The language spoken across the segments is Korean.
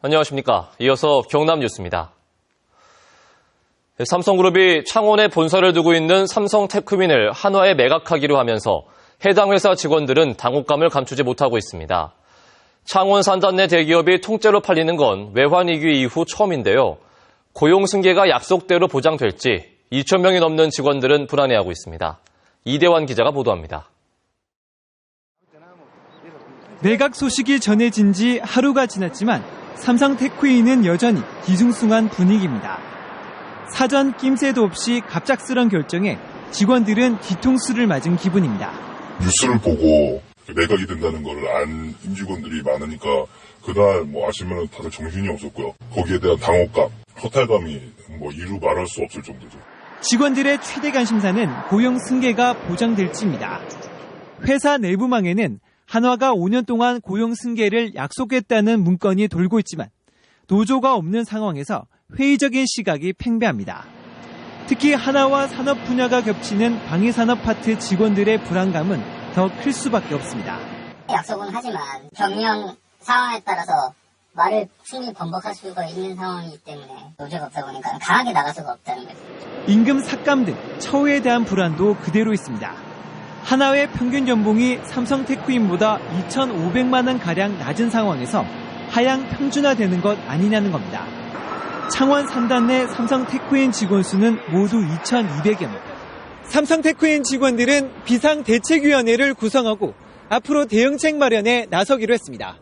안녕하십니까. 이어서 경남 뉴스입니다. 삼성그룹이 창원에 본사를 두고 있는 삼성테크민을 한화에 매각하기로 하면서 해당 회사 직원들은 당혹감을 감추지 못하고 있습니다. 창원 산단 내 대기업이 통째로 팔리는 건 외환위기 이후 처음인데요. 고용 승계가 약속대로 보장될지 2,000명이 넘는 직원들은 불안해하고 있습니다. 이대환 기자가 보도합니다. 매각 소식이 전해진 지 하루가 지났지만 삼성테크윈은 여전히 뒤숭숭한 분위기입니다. 사전 낌새도 없이 갑작스런 결정에 직원들은 뒤통수를 맞은 기분입니다. 뉴스를 보고 매각이 된다는 걸 안 임직원들이 많으니까 그날 아시면 다들 정신이 없었고요. 거기에 대한 당혹감, 허탈감이 이루 말할 수 없을 정도죠. 직원들의 최대 관심사는 고용 승계가 보장될지입니다. 회사 내부망에는 한화가 5년 동안 고용 승계를 약속했다는 문건이 돌고 있지만 노조가 없는 상황에서 회의적인 시각이 팽배합니다. 특히 한화와 산업 분야가 겹치는 방위산업 파트 직원들의 불안감은 더 클 수밖에 없습니다. 약속은 하지만 경영 상황에 따라서 말을 충분히 번복할 수가 있는 상황이기 때문에 노조가 없다 보니까 강하게 나갈 수가 없다는 거죠. 임금 삭감 등 처우에 대한 불안도 그대로 있습니다. 한화의 평균 연봉이 삼성테크윈보다 2,500만 원가량 낮은 상황에서 하향 평준화되는 것 아니냐는 겁니다. 창원 산단 내 삼성테크윈 직원 수는 모두 2,200여 명. 삼성테크윈 직원들은 비상대책위원회를 구성하고 앞으로 대응책 마련에 나서기로 했습니다.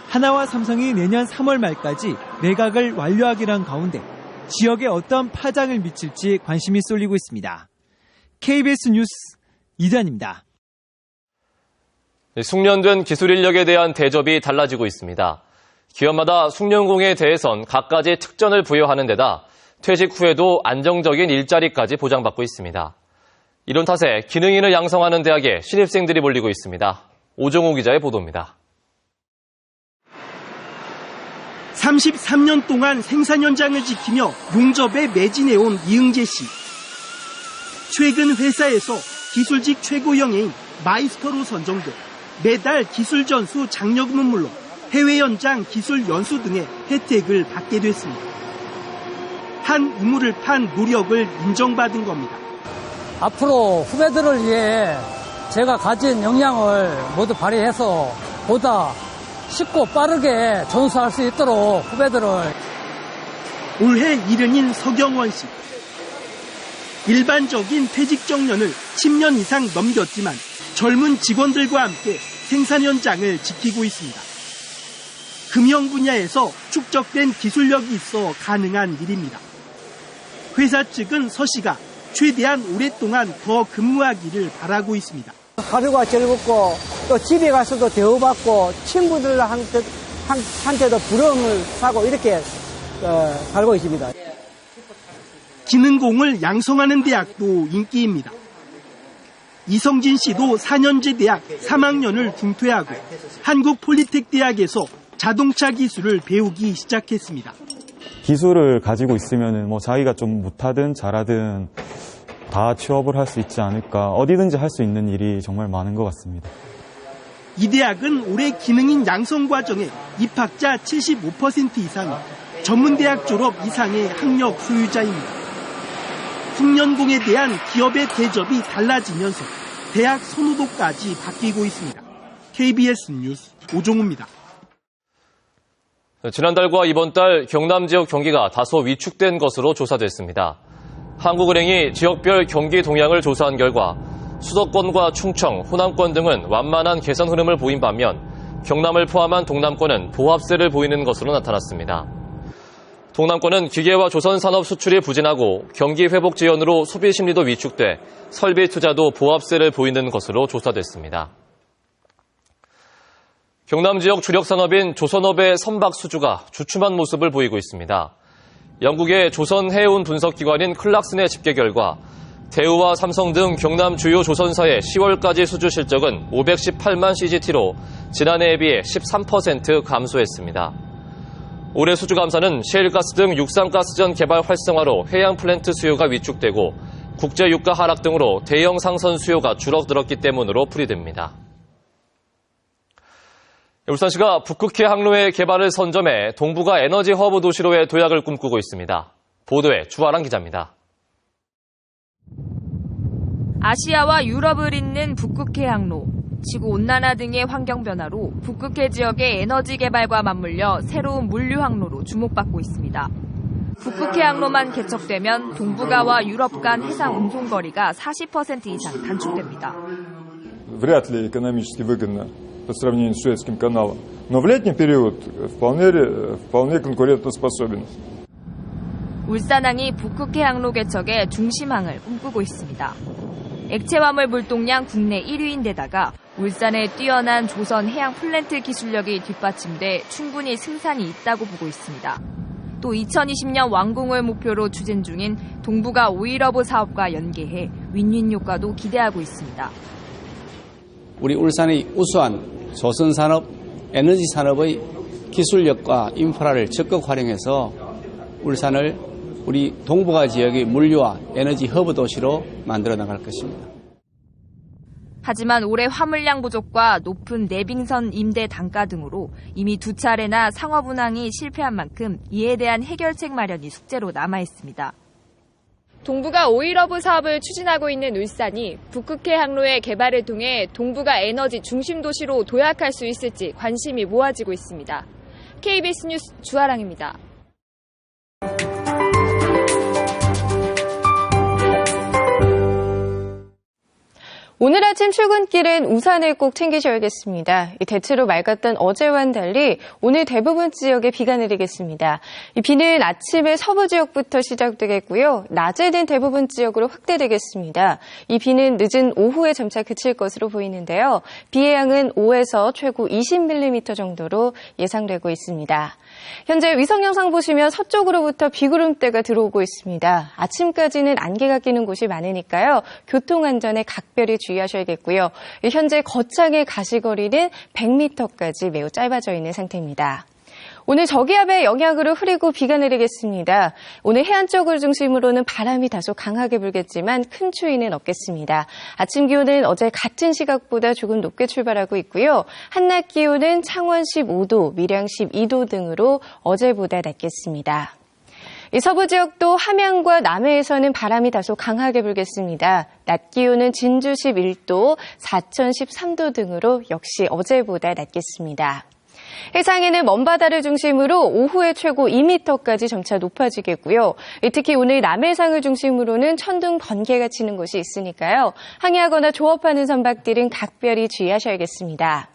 한화와 삼성이 내년 3월 말까지 매각을 완료하기로 한 가운데 지역에 어떤 파장을 미칠지 관심이 쏠리고 있습니다. KBS 뉴스 이대환입니다. 숙련된 기술 인력에 대한 대접이 달라지고 있습니다. 기업마다 숙련공에 대해선 갖가지 특전을 부여하는 데다 퇴직 후에도 안정적인 일자리까지 보장받고 있습니다. 이런 탓에 기능인을 양성하는 대학에 신입생들이 몰리고 있습니다. 오정호 기자의 보도입니다. 33년 동안 생산 현장을 지키며 용접에 매진해온 이응재 씨. 최근 회사에서 기술직 최고영예인 마이스터로 선정돼 매달 기술 전수 장려금은 물론 해외 현장 기술 연수 등의 혜택을 받게 됐습니다. 한 우물을 판 노력을 인정받은 겁니다. 앞으로 후배들을 위해 제가 가진 역량을 모두 발휘해서 보다 쉽고 빠르게 전수할 수 있도록 후배들을. 올해 70인 서경원 씨. 일반적인 퇴직 정년을 10년 이상 넘겼지만 젊은 직원들과 함께 생산 현장을 지키고 있습니다. 금형 분야에서 축적된 기술력이 있어 가능한 일입니다. 회사 측은 서 씨가 최대한 오랫동안 더 근무하기를 바라고 있습니다. 하루가 즐겁고 또 집에 가서도 대우받고 친구들한테도 부러움을 사고 이렇게 살고 있습니다. 기능공을 양성하는 대학도 인기입니다. 이성진 씨도 4년제 대학 3학년을 중퇴하고 한국폴리텍대학에서 자동차 기술을 배우기 시작했습니다. 기술을 가지고 있으면 자기가 좀 못하든 잘하든 다 취업을 할 수 있지 않을까. 어디든지 할 수 있는 일이 정말 많은 것 같습니다. 이 대학은 올해 기능인 양성 과정에 입학자 75% 이상이 전문대학 졸업 이상의 학력 소유자입니다. 숙련공에 대한 기업의 대접이 달라지면서 대학 선호도까지 바뀌고 있습니다. KBS 뉴스 오종우입니다. 지난달과 이번 달 경남 지역 경기가 다소 위축된 것으로 조사됐습니다. 한국은행이 지역별 경기 동향을 조사한 결과 수도권과 충청, 호남권 등은 완만한 개선 흐름을 보인 반면 경남을 포함한 동남권은 보합세를 보이는 것으로 나타났습니다. 동남권은 기계와 조선 산업 수출이 부진하고 경기 회복 지연으로 소비 심리도 위축돼 설비 투자도 보합세를 보이는 것으로 조사됐습니다. 경남 지역 주력 산업인 조선업의 선박 수주가 주춤한 모습을 보이고 있습니다. 영국의 조선해운 분석기관인 클락슨의 집계 결과 대우와 삼성 등 경남 주요 조선사의 10월까지 수주 실적은 518만 CGT로 지난해에 비해 13% 감소했습니다. 올해 수주 감소는 셰일가스 등 육상가스전 개발 활성화로 해양 플랜트 수요가 위축되고 국제 유가 하락 등으로 대형 상선 수요가 줄어들었기 때문으로 풀이됩니다. 울산시가 북극해 항로의 개발을 선점해 동부가 에너지 허브 도시로의 도약을 꿈꾸고 있습니다. 보도에 주아랑 기자입니다. 아시아와 유럽을 잇는 북극해 항로. 지구온난화 등의 환경 변화로 북극해 지역의 에너지 개발과 맞물려 새로운 물류 항로로 주목받고 있습니다. 북극해 항로만 개척되면 동북아와 유럽 간 해상 운송 거리가 40% 이상 단축됩니다. Вряд ли экономически выгодно по сравнению с Суэцким каналом, но в летний период вполне конкурентоспособен. 울산항이 북극해 항로 개척의 중심항을 꿈꾸고 있습니다. 액체화물 물동량 국내 1위인데다가 울산의 뛰어난 조선 해양 플랜트 기술력이 뒷받침돼 충분히 승산이 있다고 보고 있습니다. 또 2020년 완공을 목표로 추진 중인 동부가 오일허브 사업과 연계해 윈윈 효과도 기대하고 있습니다. 우리 울산의 우수한 조선산업, 에너지산업의 기술력과 인프라를 적극 활용해서 울산을 우리 동북아 지역의 물류와 에너지 허브 도시로 만들어 나갈 것입니다. 하지만 올해 화물량 부족과 높은 내빙선 임대 단가 등으로 이미 2차례나 상업 운항이 실패한 만큼 이에 대한 해결책 마련이 숙제로 남아 있습니다. 동부가 오일허브 사업을 추진하고 있는 울산이 북극해 항로의 개발을 통해 동부가 에너지 중심 도시로 도약할 수 있을지 관심이 모아지고 있습니다. KBS 뉴스 주아랑입니다. 오늘 아침 출근길엔 우산을 꼭 챙기셔야겠습니다. 대체로 맑았던 어제와는 달리 오늘 대부분 지역에 비가 내리겠습니다. 이 비는 아침에 서부 지역부터 시작되겠고요. 낮에는 대부분 지역으로 확대되겠습니다. 이 비는 늦은 오후에 점차 그칠 것으로 보이는데요. 비의 양은 5에서 최고 20mm 정도로 예상되고 있습니다. 현재 위성 영상 보시면 서쪽으로부터 비구름대가 들어오고 있습니다. 아침까지는 안개가 끼는 곳이 많으니까요. 교통안전에 각별히 주의하셔야겠고요. 현재 거창의 가시거리는 100m까지 매우 짧아져 있는 상태입니다. 오늘 저기압의 영향으로 흐리고 비가 내리겠습니다. 오늘 해안 쪽을 중심으로는 바람이 다소 강하게 불겠지만 큰 추위는 없겠습니다. 아침 기온은 어제 같은 시각보다 조금 높게 출발하고 있고요. 한낮 기온은 창원 15도, 밀양 12도 등으로 어제보다 낮겠습니다. 서부 지역도 함양과 남해에서는 바람이 다소 강하게 불겠습니다. 낮 기온은 진주 11도, 사천 13도 등으로 역시 어제보다 낮겠습니다. 해상에는 먼바다를 중심으로 오후에 최고 2m까지 점차 높아지겠고요. 특히 오늘 남해상을 중심으로는 천둥, 번개가 치는 곳이 있으니까요. 항해하거나 조업하는 선박들은 각별히 주의하셔야겠습니다.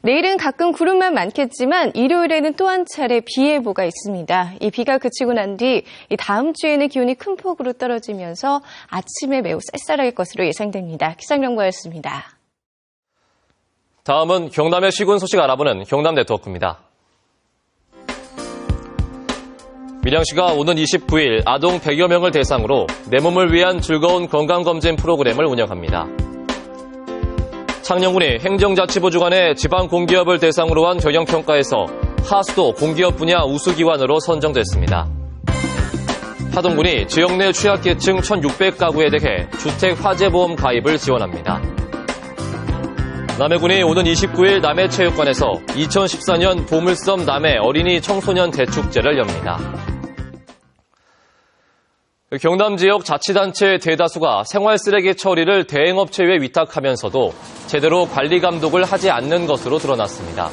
내일은 가끔 구름만 많겠지만 일요일에는 또 한 차례 비 예보가 있습니다. 이 비가 그치고 난 뒤 다음 주에는 기온이 큰 폭으로 떨어지면서 아침에 매우 쌀쌀할 것으로 예상됩니다. 기상정보였습니다. 다음은 경남의 시군 소식 알아보는 경남 네트워크입니다. 밀양시가 오는 29일 아동 100여 명을 대상으로 내 몸을 위한 즐거운 건강검진 프로그램을 운영합니다. 창녕군이 행정자치부 주관의 지방공기업을 대상으로 한 경영평가에서 하수도 공기업 분야 우수기관으로 선정됐습니다. 하동군이 지역 내 취약계층 1,600가구에 대해 주택화재보험 가입을 지원합니다. 남해군이 오는 29일 남해체육관에서 2014년 보물섬 남해 어린이 청소년 대축제를 엽니다. 경남 지역 자치단체 대다수가 생활쓰레기 처리를 대행업체에 위탁하면서도 제대로 관리 감독을 하지 않는 것으로 드러났습니다.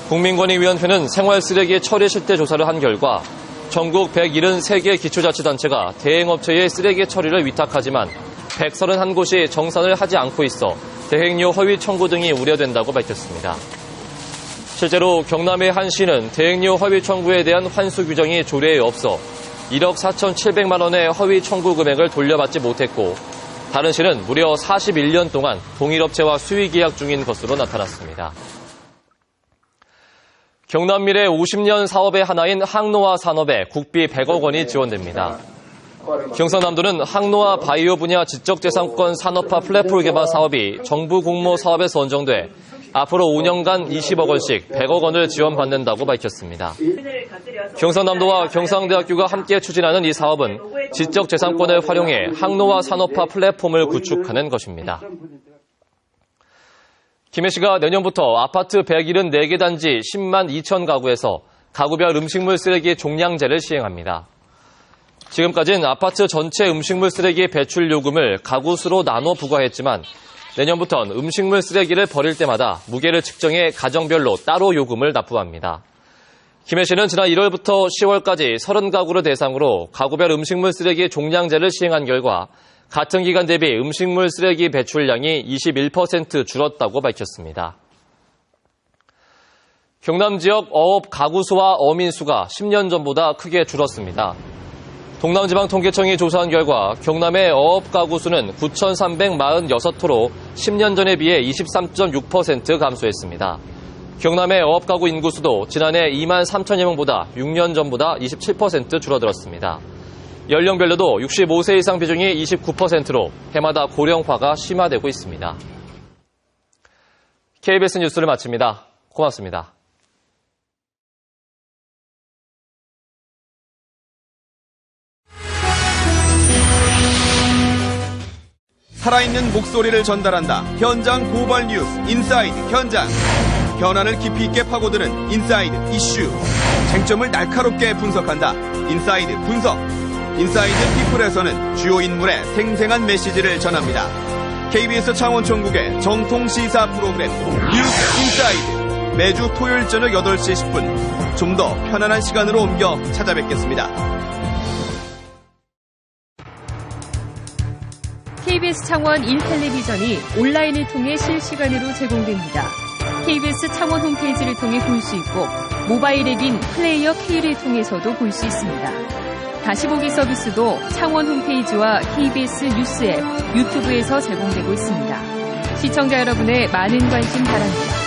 국민권익위원회는 생활쓰레기 처리 실태 조사를 한 결과 전국 173개 기초자치단체가 대행업체에 쓰레기 처리를 위탁하지만 131곳이 정산을 하지 않고 있어 대행료 허위 청구 등이 우려된다고 밝혔습니다. 실제로 경남의 한 시는 대행료 허위 청구에 대한 환수 규정이 조례에 없어 1억 4,700만 원의 허위 청구 금액을 돌려받지 못했고 다른 시는 무려 41년 동안 동일업체와 수의 계약 중인 것으로 나타났습니다. 경남미래 50년 사업의 하나인 항노화 산업에 국비 100억 원이 지원됩니다. 경상남도는 항노화 바이오 분야 지적재산권 산업화 플랫폼 개발 사업이 정부 공모 사업에 선정돼 앞으로 5년간 20억 원씩 100억 원을 지원받는다고 밝혔습니다. 경상남도와 경상대학교가 함께 추진하는 이 사업은 지적재산권을 활용해 항노화 산업화 플랫폼을 구축하는 것입니다. 김해 시가 내년부터 아파트 174개 단지 10만 2천 가구에서 가구별 음식물 쓰레기 종량제를 시행합니다. 지금까지는 아파트 전체 음식물 쓰레기 배출 요금을 가구 수로 나눠 부과했지만 내년부터는 음식물 쓰레기를 버릴 때마다 무게를 측정해 가정별로 따로 요금을 납부합니다. 김해시는 지난 1월부터 10월까지 30가구를 대상으로 가구별 음식물 쓰레기 종량제를 시행한 결과 같은 기간 대비 음식물 쓰레기 배출량이 21% 줄었다고 밝혔습니다. 경남 지역 어업 가구 수와 어민 수가 10년 전보다 크게 줄었습니다. 동남지방통계청이 조사한 결과 경남의 어업 가구 수는 9,346호로 10년 전에 비해 23.6% 감소했습니다. 경남의 어업 가구 인구 수도 지난해 2만 3천여 명보다 6년 전보다 27% 줄어들었습니다. 연령별로도 65세 이상 비중이 29%로 해마다 고령화가 심화되고 있습니다. KBS 뉴스를 마칩니다. 고맙습니다. 살아있는 목소리를 전달한다. 현장 고발 뉴스 인사이드 현장. 현안을 깊이 있게 파고드는 인사이드 이슈. 쟁점을 날카롭게 분석한다. 인사이드 분석. 인사이드 피플에서는 주요 인물의 생생한 메시지를 전합니다. KBS 창원 전국의 정통 시사 프로그램 뉴스 인사이드. 매주 토요일 저녁 8시 10분. 좀 더 편안한 시간으로 옮겨 찾아뵙겠습니다. KBS 창원 1텔레비전이 온라인을 통해 실시간으로 제공됩니다. KBS 창원 홈페이지를 통해 볼 수 있고 모바일 앱인 플레이어 K를 통해서도 볼 수 있습니다. 다시 보기 서비스도 창원 홈페이지와 KBS 뉴스 앱, 유튜브에서 제공되고 있습니다. 시청자 여러분의 많은 관심 바랍니다.